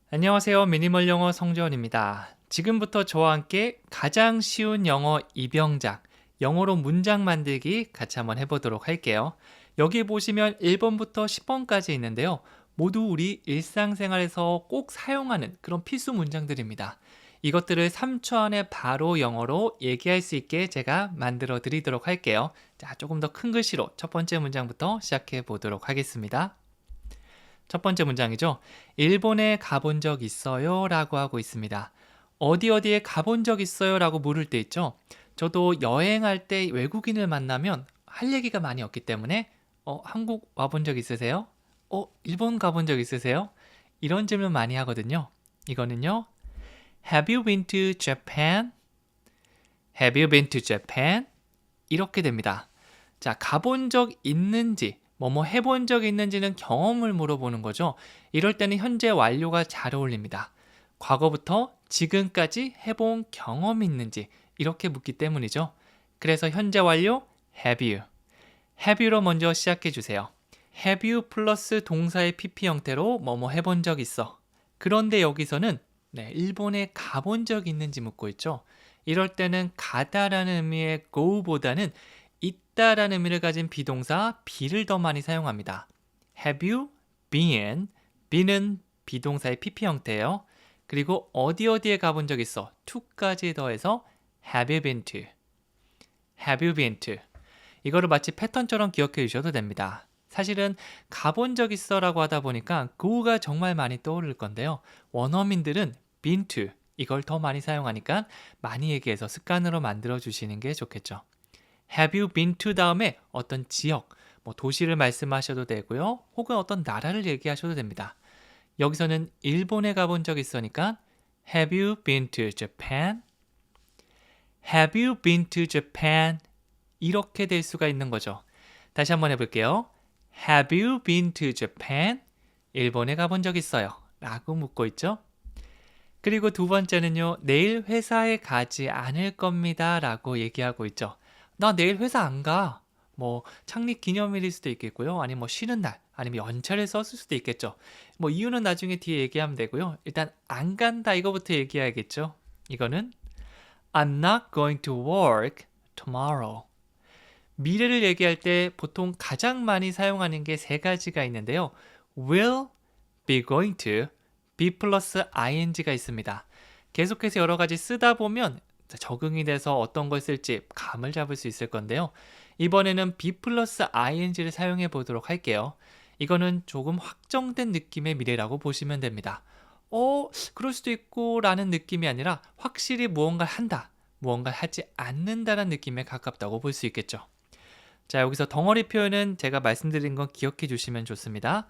안녕하세요. 미니멀 영어 성재원입니다. 지금부터 저와 함께 가장 쉬운 영어 입영작, 영어로 문장 만들기 같이 한번 해보도록 할게요. 여기 보시면 1번부터 10번까지 있는데요. 모두 우리 일상생활에서 꼭 사용하는 그런 필수 문장들입니다. 이것들을 3초 안에 바로 영어로 얘기할 수 있게 제가 만들어 드리도록 할게요. 자, 조금 더 큰 글씨로 첫 번째 문장부터 시작해 보도록 하겠습니다. 첫 번째 문장이죠. 일본에 가본 적 있어요? 라고 하고 있습니다. 어디에 가본 적 있어요? 라고 물을 때 있죠. 저도 여행할 때 외국인을 만나면 할 얘기가 많이 없기 때문에 한국 와본 적 있으세요? 일본 가본 적 있으세요? 이런 질문 많이 하거든요. 이거는요. Have you been to Japan? Have you been to Japan? 이렇게 됩니다. 자, 가본 적 있는지 뭐뭐 해본 적 있는지는 경험을 물어보는 거죠. 이럴 때는 현재 완료가 잘 어울립니다. 과거부터 지금까지 해본 경험이 있는지 이렇게 묻기 때문이죠. 그래서 현재 완료 have you. have you로 먼저 시작해 주세요. have you 플러스 동사의 pp 형태로 뭐뭐 해본 적 있어. 그런데 여기서는 일본에 가본 적 있는지 묻고 있죠. 이럴 때는 가다라는 의미의 go보다는 있다라는 의미를 가진 비동사 be를 더 많이 사용합니다. Have you been? be는 비동사의 pp 형태예요. 그리고 어디에 가본 적 있어? to까지 더해서 have you been to? Have you been to? 이거를 마치 패턴처럼 기억해 주셔도 됩니다. 사실은 가본 적 있어 라고 하다 보니까 go가 정말 많이 떠오를 건데요. 원어민들은 been to 이걸 더 많이 사용하니까 많이 얘기해서 습관으로 만들어 주시는 게 좋겠죠. Have you been to 다음에 어떤 지역, 도시를 말씀하셔도 되고요. 혹은 어떤 나라를 얘기하셔도 됩니다. 여기서는 일본에 가본 적 있으니까 Have you been to Japan? Have you been to Japan? 이렇게 될 수가 있는 거죠. 다시 한번 해볼게요. Have you been to Japan? 일본에 가본 적 있어요. 라고 묻고 있죠. 그리고 두 번째는요. 내일 회사에 가지 않을 겁니다. 라고 얘기하고 있죠. 나 내일 회사 안 가. 창립 기념일일 수도 있겠고요. 아니면 쉬는 날, 아니면 연차를 썼을 수도 있겠죠. 이유는 나중에 뒤에 얘기하면 되고요. 일단 안 간다 이거부터 얘기해야겠죠. 이거는 I'm not going to work tomorrow. 미래를 얘기할 때 보통 가장 많이 사용하는 게 세 가지가 있는데요. will, be going to, be 플러스 ing가 있습니다. 계속해서 여러 가지 쓰다 보면 적응이 돼서 어떤 걸 쓸지 감을 잡을 수 있을 건데요. 이번에는 be 플러스 ing를 사용해 보도록 할게요. 이거는 조금 확정된 느낌의 미래라고 보시면 됩니다. 그럴 수도 있고 라는 느낌이 아니라 확실히 무언가를 한다, 무언가를 하지 않는다라는 느낌에 가깝다고 볼 수 있겠죠. 자, 여기서 덩어리 표현은 제가 말씀드린 건 기억해 주시면 좋습니다.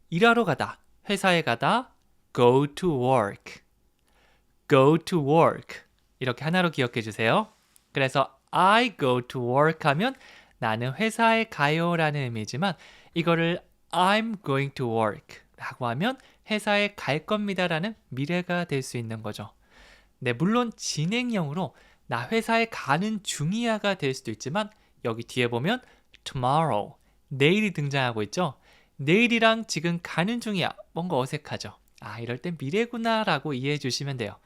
일하러 가다, 회사에 가다, go to work, go to work 이렇게 하나로 기억해 주세요. 그래서 I go to work 하면 나는 회사에 가요 라는 의미지만 이거를 I'm going to work 라고 하면 회사에 갈 겁니다 라는 미래가 될 수 있는 거죠. 네, 물론 진행형으로 나 회사에 가는 중이야가 될 수도 있지만 여기 뒤에 보면 tomorrow, 내일이 등장하고 있죠. 내일이랑 지금 가는 중이야. 뭔가 어색하죠. 이럴 땐 미래구나 라고 이해해 주시면 돼요.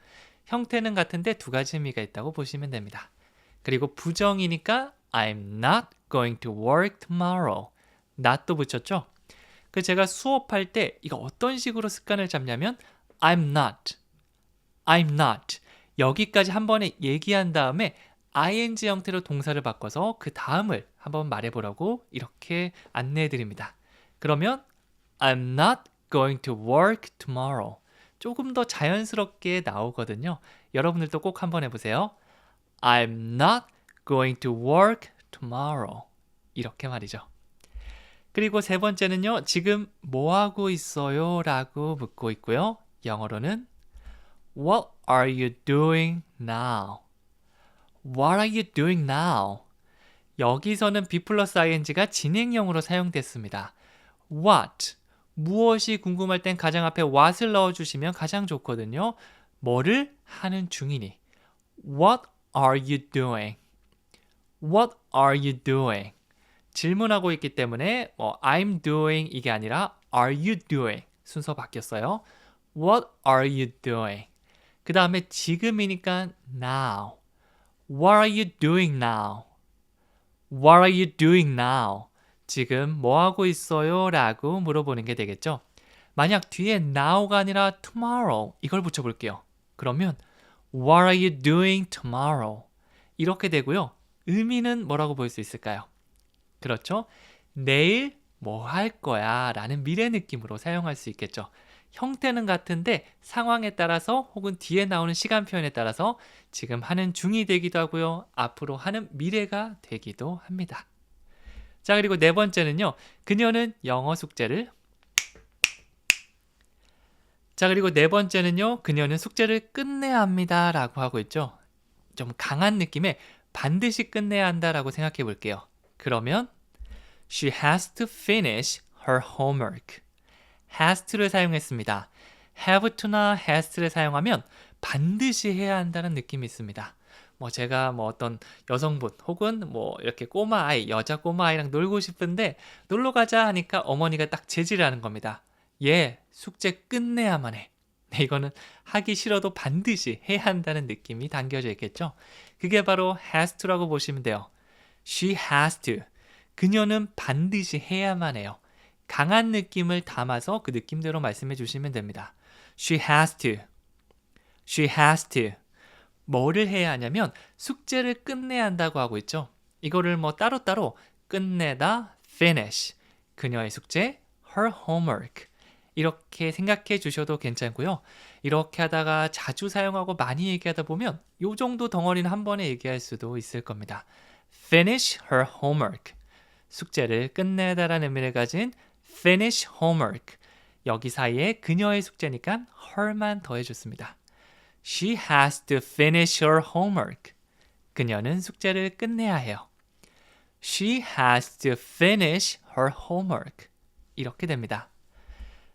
형태는 같은데 두 가지 의미가 있다고 보시면 됩니다. 그리고 부정이니까 I'm not going to work tomorrow. not도 붙였죠? 제가 수업할 때 이거 어떤 식으로 습관을 잡냐면 I'm not 여기까지 한 번에 얘기한 다음에 ing 형태로 동사를 바꿔서 그 다음을 한번 말해보라고 이렇게 안내해 드립니다. 그러면 I'm not going to work tomorrow. 조금 더 자연스럽게 나오거든요. 여러분들도 꼭 한번 해보세요. I'm not going to work tomorrow. 이렇게 말이죠. 그리고 세 번째는요. 지금 뭐 하고 있어요? 라고 묻고 있고요. 영어로는 What are you doing now? What are you doing now? 여기서는 be 플러스 ing가 진행형으로 사용됐습니다. What? 무엇이 궁금할 땐 가장 앞에 what을 넣어주시면 가장 좋거든요. 뭐를 하는 중이니? What are you doing? What are you doing? 질문하고 있기 때문에 I'm doing 이게 아니라 are you doing? 순서 바뀌었어요. What are you doing? 그 다음에 지금이니까 now. What are you doing now? What are you doing now? 지금 뭐 하고 있어요? 라고 물어보는 게 되겠죠. 만약 뒤에 now가 아니라 tomorrow 이걸 붙여볼게요. 그러면 What are you doing tomorrow? 이렇게 되고요. 의미는 뭐라고 볼 수 있을까요? 그렇죠. 내일 뭐 할 거야 라는 미래 느낌으로 사용할 수 있겠죠. 형태는 같은데 상황에 따라서 혹은 뒤에 나오는 시간 표현에 따라서 지금 하는 중이 되기도 하고요. 앞으로 하는 미래가 되기도 합니다. 자, 그리고 네 번째는요. 그녀는 영어 숙제를 그녀는 숙제를 끝내야 합니다 라고 하고 있죠. 좀 강한 느낌의 반드시 끝내야 한다라고 생각해 볼게요. 그러면 She has to finish her homework. has to를 사용했습니다. have to나 has to를 사용하면 반드시 해야 한다는 느낌이 있습니다. 제가 어떤 여성분 혹은 이렇게 꼬마 아이, 여자 꼬마 아이랑 놀고 싶은데 놀러 가자 하니까 어머니가 딱 제지를 하는 겁니다. 얘 숙제 끝내야만 해. 네, 이거는 하기 싫어도 반드시 해야 한다는 느낌이 담겨져 있겠죠. 그게 바로 has to라고 보시면 돼요. She has to. 그녀는 반드시 해야만 해요. 강한 느낌을 담아서 그 느낌대로 말씀해 주시면 됩니다. She has to. She has to. 뭐를 해야 하냐면 숙제를 끝내야 한다고 하고 있죠. 이거를 따로따로 끝내다, finish. 그녀의 숙제, her homework. 이렇게 생각해 주셔도 괜찮고요. 이렇게 하다가 자주 사용하고 많이 얘기하다 보면 이 정도 덩어리는 한 번에 얘기할 수도 있을 겁니다. Finish her homework. 숙제를 끝내다라는 의미를 가진 finish homework. 여기 사이에 그녀의 숙제니까 her만 더해줬습니다. She has to finish her homework. 그녀는 숙제를 끝내야 해요. She has to finish her homework. 이렇게 됩니다.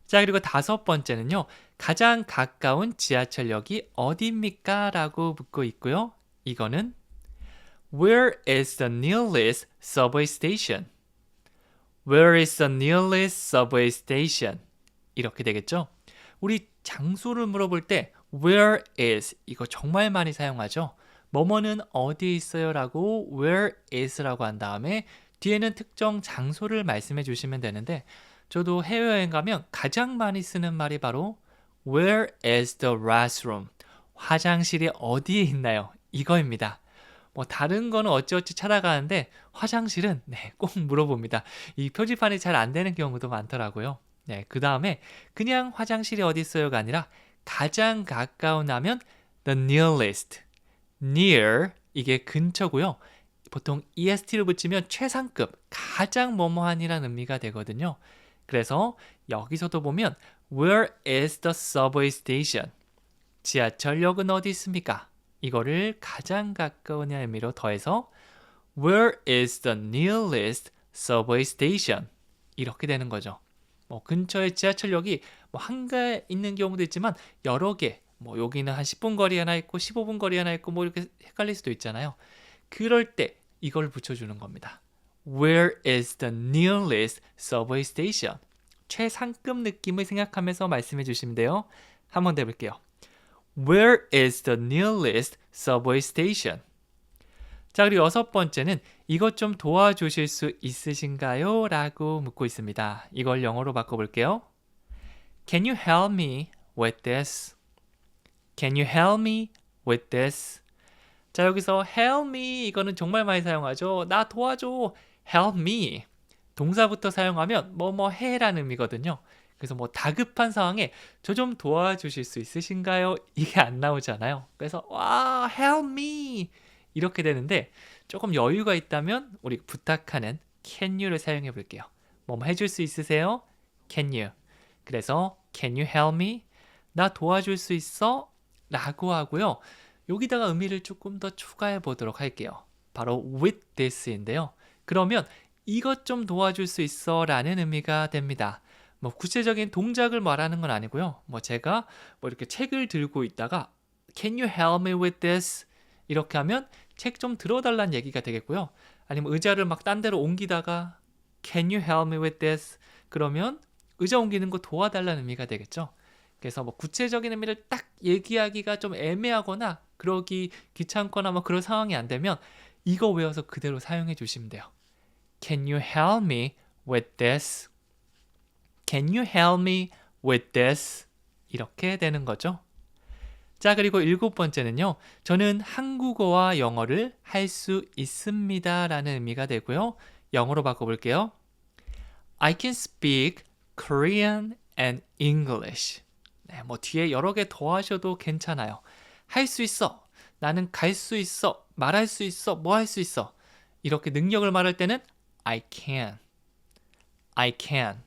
자, 그리고 다섯 번째는요. 가장 가까운 지하철역이 어디입니까? 라고 묻고 있고요. 이거는 Where is the nearest subway station? Where is the nearest subway station? 이렇게 되겠죠. 우리 장소를 물어볼 때 Where is 이거 정말 많이 사용하죠. 뭐뭐는 어디에 있어요? 라고 Where is라고 한 다음에 뒤에는 특정 장소를 말씀해 주시면 되는데 저도 해외여행 가면 가장 많이 쓰는 말이 바로 Where is the restroom? 화장실이 어디에 있나요? 이거입니다. 다른 거는 어찌어찌 찾아가는데 화장실은 꼭 물어봅니다. 이 표지판이 잘 안 되는 경우도 많더라고요. 그 다음에 그냥 화장실이 어디 있어요가 아니라 가장 가까운 하면 the nearest. near 이게 근처고요. 보통 est를 붙이면 최상급, 가장 뭐뭐한이라는 의미가 되거든요. 그래서 여기서도 보면 Where is the subway station? 지하철역은 어디 있습니까? 이거를 가장 가까운 의미로 더해서 Where is the nearest subway station? 이렇게 되는 거죠. 근처에 지하철역이 한가에 있는 경우도 있지만 여러 개, 여기는 한 10분 거리 하나 있고 15분 거리 하나 있고 이렇게 헷갈릴 수도 있잖아요. 그럴 때 이걸 붙여주는 겁니다. Where is the nearest subway station? 최상급 느낌을 생각하면서 말씀해 주시면 돼요. 한 번 더 해볼게요. Where is the nearest subway station? 자, 그리고 여섯 번째는 이것 좀 도와주실 수 있으신가요? 라고 묻고 있습니다. 이걸 영어로 바꿔볼게요. Can you help me with this? Can you help me with this? 자, 여기서 help me 이거는 정말 많이 사용하죠. 나 도와줘. help me. 동사부터 사용하면 뭐뭐 해라는 의미거든요. 그래서 다급한 상황에 저 좀 도와주실 수 있으신가요? 이게 안 나오잖아요. 그래서 와, help me 이렇게 되는데 조금 여유가 있다면 우리 부탁하는 can you를 사용해 볼게요. 뭐뭐 해줄 수 있으세요? can you. 그래서 can you help me? 나 도와줄 수 있어? 라고 하고요. 여기다가 의미를 조금 더 추가해 보도록 할게요. 바로 with this인데요. 그러면 이것 좀 도와줄 수 있어 라는 의미가 됩니다. 구체적인 동작을 말하는 건 아니고요. 제가 이렇게 책을 들고 있다가 Can you help me with this? 이렇게 하면 책 좀 들어달라는 얘기가 되겠고요. 아니면 의자를 막 딴 데로 옮기다가 Can you help me with this? 그러면 의자 옮기는 거 도와달라는 의미가 되겠죠. 그래서 뭐 구체적인 의미를 딱 얘기하기가 좀 애매하거나 그러기 귀찮거나 뭐 그런 상황이 안 되면 이거 외워서 그대로 사용해 주시면 돼요. Can you help me with this? Can you help me with this? 이렇게 되는 거죠. 자, 그리고 7번째는요. 저는 한국어와 영어를 할 수 있습니다 라는 의미가 되고요. 영어로 바꿔볼게요. I can speak Korean and English. 네, 뭐 뒤에 여러 개 더 하셔도 괜찮아요. 할 수 있어. 나는 갈 수 있어. 말할 수 있어. 뭐 할 수 있어. 이렇게 능력을 말할 때는 I can. I can.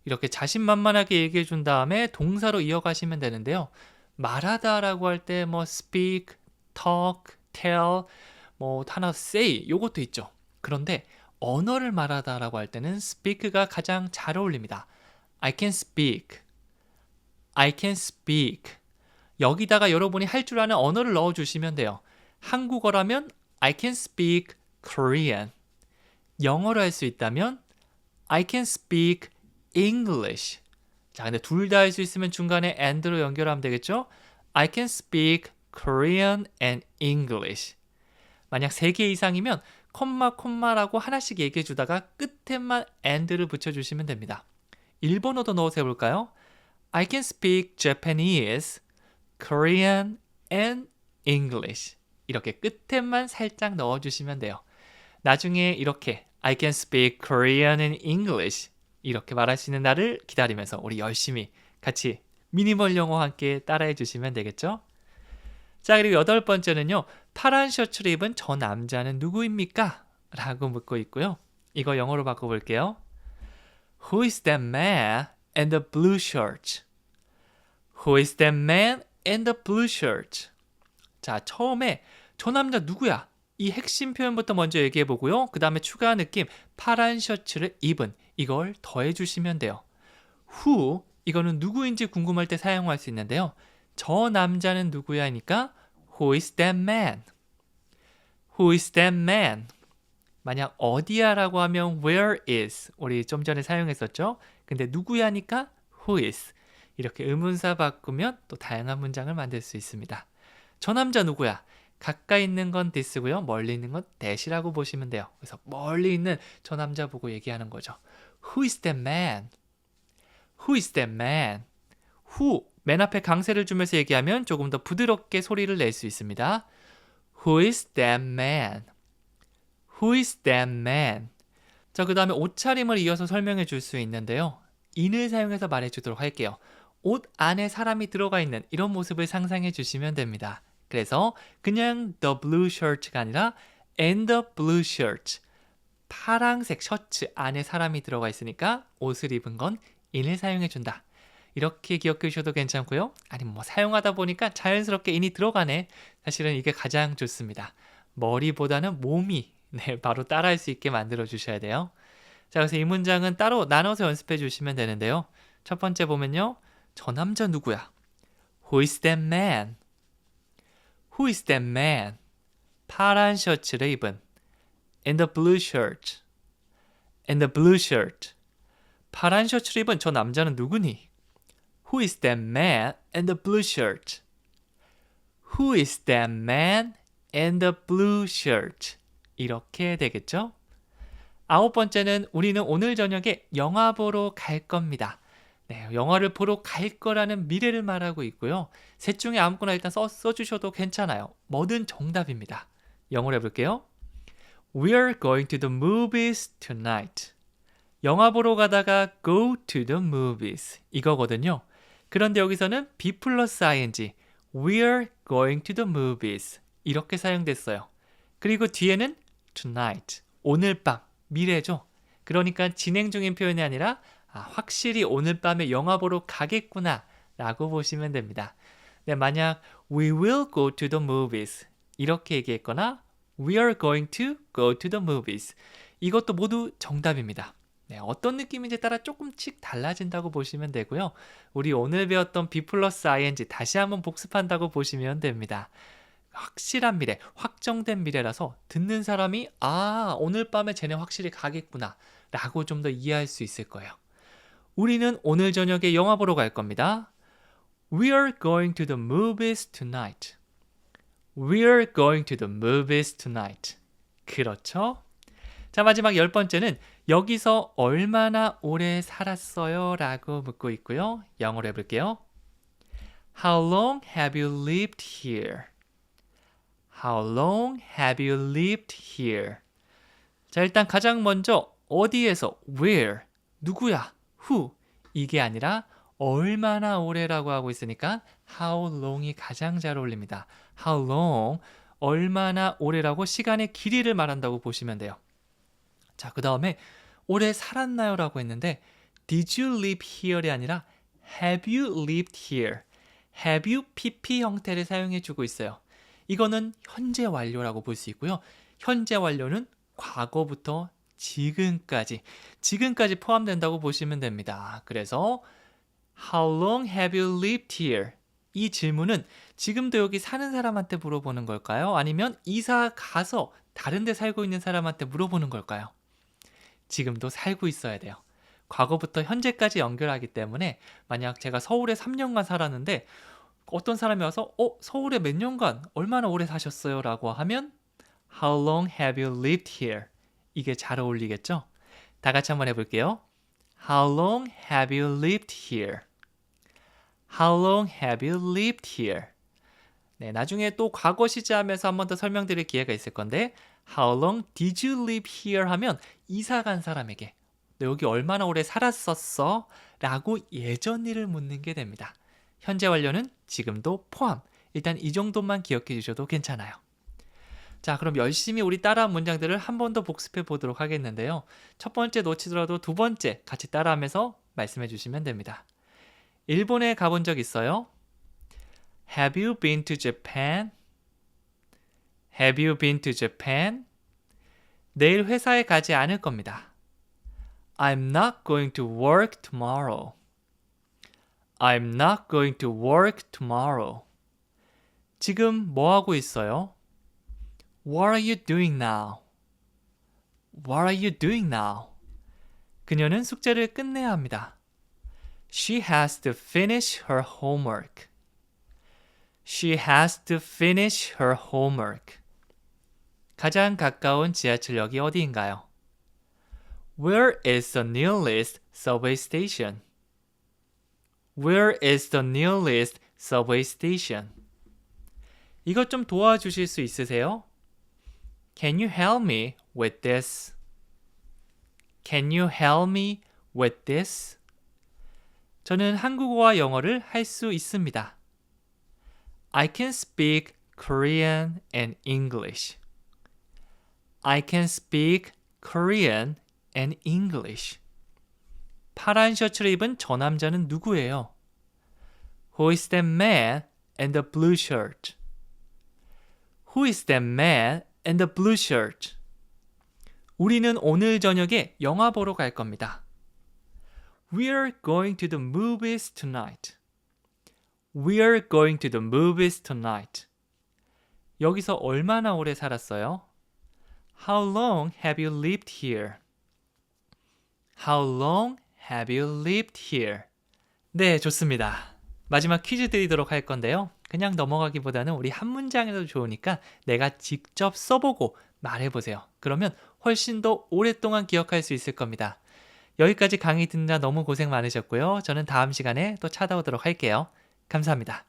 이렇게 자신만만하게 얘기해 준 다음에 동사로 이어가시면 되는데요. 말하다 라고 할 때 뭐 speak, talk, tell, 뭐 하나 say 요것도 있죠. 그런데 언어를 말하다 라고 할 때는 speak가 가장 잘 어울립니다. I can speak. I can speak. 여기다가 여러분이 할 줄 아는 언어를 넣어주시면 돼요. 한국어라면 I can speak Korean. 영어로 할 수 있다면 I can speak English. 자, 근데 둘 다 할 수 있으면 중간에 and로 연결하면 되겠죠? I can speak Korean and English. 만약 3개 이상이면 콤마라고 하나씩 얘기해 주다가 끝에만 and를 붙여주시면 됩니다. 일본어도 넣어서 해볼까요? I can speak Japanese, Korean, and English. 이렇게 끝에만 살짝 넣어주시면 돼요. 나중에 이렇게 I can speak Korean and English 이렇게 말할 수 있는 날을 기다리면서 우리 열심히 같이 미니멀 영어 함께 따라해 주시면 되겠죠? 자, 그리고 8번째는요. 파란 셔츠를 입은 저 남자는 누구입니까? 라고 묻고 있고요. 이거 영어로 바꿔볼게요. Who is that man in the blue shirt? Who is that man in the blue shirt? 자, 처음에 저 남자 누구야? 이 핵심 표현부터 먼저 얘기해 보고요. 그 다음에 추가 느낌 파란 셔츠를 입은 이걸 더해 주시면 돼요. Who 이거는 누구인지 궁금할 때 사용할 수 있는데요. 저 남자는 누구야니까 Who is that man? Who is that man? 만약 어디야 라고 하면 where is 우리 좀 전에 사용했었죠. 근데 누구야니까 who is 이렇게 의문사 바꾸면 또 다양한 문장을 만들 수 있습니다. 저 남자 누구야? 가까이 있는 건 this고요. 멀리 있는 건 that이라고 보시면 돼요. 그래서 멀리 있는 저 남자 보고 얘기하는 거죠. Who is that man? Who is that man? Who 맨 앞에 강세를 주면서 얘기하면 조금 더 부드럽게 소리를 낼 수 있습니다. Who is that man? Who is that man? 자, 그 다음에 옷차림을 이어서 설명해 줄 수 있는데요. in을 사용해서 말해 주도록 할게요. 옷 안에 사람이 들어가 있는 이런 모습을 상상해 주시면 됩니다. 그래서 그냥 the blue shirt가 아니라 and the blue shirt 파랑색 셔츠 안에 사람이 들어가 있으니까 옷을 입은 건 in을 사용해 준다. 이렇게 기억해 주셔도 괜찮고요. 아니면 뭐 사용하다 보니까 자연스럽게 in이 들어가네. 사실은 이게 가장 좋습니다. 머리보다는 몸이 바로 따라할 수 있게 만들어 주셔야 돼요. 자, 그래서 이 문장은 따로 나눠서 연습해 주시면 되는데요. 첫 번째 보면요. 저 남자 누구야? Who is that man? Who is that man? 파란 셔츠를 입은 in the blue shirt. in the blue shirt. 파란 셔츠를 입은 저 남자는 누구니? Who is that man in the blue shirt? Who is that man in the blue shirt? 이렇게 되겠죠? 9번째는 우리는 오늘 저녁에 영화 보러 갈 겁니다. 네, 영화를 보러 갈 거라는 미래를 말하고 있고요. 셋 중에 아무거나 일단 써주셔도 괜찮아요. 뭐든 정답입니다. 영어로 해볼게요. We are going to the movies tonight. 영화 보러 가다가 go to the movies 이거거든요. 그런데 여기서는 be 플러스 ing We are going to the movies 이렇게 사용됐어요. 그리고 뒤에는 tonight 오늘 밤 미래죠. 그러니까 진행 중인 표현이 아니라 확실히 오늘 밤에 영화 보러 가겠구나 라고 보시면 됩니다. 네, 만약 We will go to the movies 이렇게 얘기했거나 We are going to go to the movies 이것도 모두 정답입니다. 네, 어떤 느낌인지 따라 조금씩 달라진다고 보시면 되고요. 우리 오늘 배웠던 be 플러스 ing 다시 한번 복습한다고 보시면 됩니다. 확실한 미래, 확정된 미래라서 듣는 사람이 오늘 밤에 쟤네 확실히 가겠구나 라고 좀 더 이해할 수 있을 거예요. 우리는 오늘 저녁에 영화 보러 갈 겁니다. We're going to the movies tonight. We're going to the movies tonight. 그렇죠? 자, 마지막 10번째는 여기서 얼마나 오래 살았어요? 라고 묻고 있고요. 영어로 해볼게요. How long have you lived here? How long have you lived here? 자, 일단 가장 먼저 어디에서, where, 누구야, who 이게 아니라 얼마나 오래라고 하고 있으니까 how long이 가장 잘 어울립니다. How long, 얼마나 오래라고 시간의 길이를 말한다고 보시면 돼요. 자, 그 다음에 오래 살았나요? 라고 했는데 Did you live here이 아니라 Have you lived here? Have you PP 형태를 사용해주고 있어요. 이거는 현재 완료라고 볼 수 있고요. 현재 완료는 과거부터 지금까지 포함된다고 보시면 됩니다. 그래서 How long have you lived here? 이 질문은 지금도 여기 사는 사람한테 물어보는 걸까요? 아니면 이사 가서 다른 데 살고 있는 사람한테 물어보는 걸까요? 지금도 살고 있어야 돼요. 과거부터 현재까지 연결하기 때문에 만약 제가 서울에 3년간 살았는데 어떤 사람이 와서 서울에 몇 년간 얼마나 오래 사셨어요? 라고 하면 How long have you lived here? 이게 잘 어울리겠죠? 다 같이 한번 해볼게요. How long have you lived here? How long have you lived here? 네, 나중에 또 과거 시제하면서 한 번 더 설명드릴 기회가 있을 건데 How long did you live here? 하면 이사 간 사람에게 너 여기 얼마나 오래 살았었어? 라고 예전 일을 묻는 게 됩니다. 현재 완료는 지금도 포함. 일단 이 정도만 기억해 주셔도 괜찮아요. 자, 그럼 열심히 우리 따라한 문장들을 한 번 더 복습해 보도록 하겠는데요. 첫 번째 놓치더라도 두 번째 같이 따라하면서 말씀해 주시면 됩니다. 일본에 가본 적 있어요? Have you been to Japan? Have you been to Japan? 내일 회사에 가지 않을 겁니다. I'm not going to work tomorrow. I'm not going to work tomorrow. 지금 뭐 하고 있어요? What are you doing now? What are you doing now? 그녀는 숙제를 끝내야 합니다. She has to finish her homework. She has to finish her homework. 가장 가까운 지하철역이 어디인가요? Where is the nearest subway station? Where is the nearest subway station? 이것 좀 도와주실 수 있으세요? Can you help me with this? Can you help me with this? 저는 한국어와 영어를 할 수 있습니다. I can speak Korean and English. I can speak Korean and English. 파란 셔츠를 입은 저 남자는 누구예요? Who is that man in the blue shirt? Who is that man in the blue shirt? 우리는 오늘 저녁에 영화 보러 갈 겁니다. We're going to the movies tonight. We're going to the movies tonight. 여기서 얼마나 오래 살았어요? How long have you lived here? How long have you lived here? 네, 좋습니다. 마지막 퀴즈 드리도록 할 건데요. 그냥 넘어가기보다는 우리 한 문장에도 좋으니까 내가 직접 써보고 말해보세요. 그러면 훨씬 더 오랫동안 기억할 수 있을 겁니다. 여기까지 강의 듣느라 너무 고생 많으셨고요. 저는 다음 시간에 또 찾아오도록 할게요. 감사합니다.